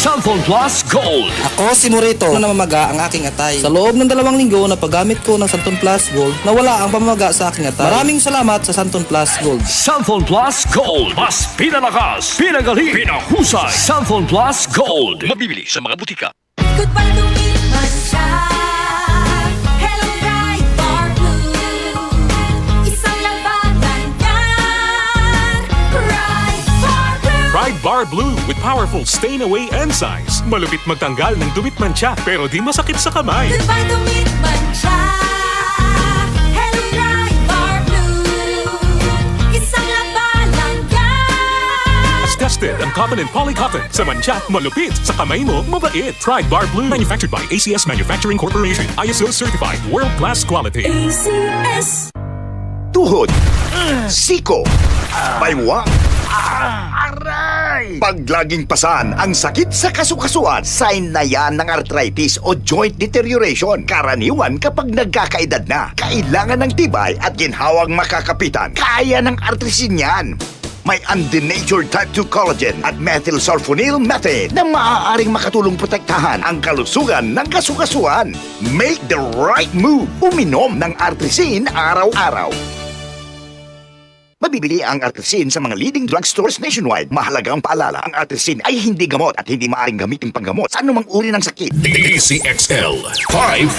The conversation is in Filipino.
Cellphone Plus Gold. Ako si Morito na namamaga ang aking atay. Sa loob ng 2 linggo na paggamit ko ng Santon Plus Gold, nawala ang pamamaga sa aking atay. Maraming salamat sa Santon Plus Gold. Cellphone Plus Gold. Mas pinalakas, pinagaling, pinahusay. Cellphone Plus Gold. Mabibili sa mga butika. Ikot pa lumiman siya. Hello, Bright Bar Blue. Isang labanan yan. Bright Bar Blue. Pride Bar Blue with powerful stain-away enzymes. Malupit magtanggal ng dumit mancha pero di masakit sa kamay. Goodbye, lumiman siya. Hello, Bright Bar Blue. Isang labanan yan. As tested ang cotton and polycotton. Sa mancha, malupit. Sa kamay mo, mabait. Pride Bar Blue. Manufactured by ACS Manufacturing Corporation. ISO certified. World-class quality. ACS. Tuhod, siko, baywang, aray! Pag laging pasan ang sakit sa kasukasuan, sign na yan ng arthritis o joint deterioration. Karaniwan kapag nagkakaedad na, kailangan ng tibay at ginhawang makakapitan. Kaya ng artrisin yan. May undenatured type 2 collagen at methylsulfonyl methane na maaaring makatulong protektahan ang kalusugan ng kasukasuan. Make the right move. Uminom ng artrisin araw-araw. Mabibili ang artrisin sa mga leading drugstores nationwide. Mahalagang paalala, ang artrisin ay hindi gamot at hindi maaaring gamitin panggamot sa anumang uri ng sakit. DCXL 5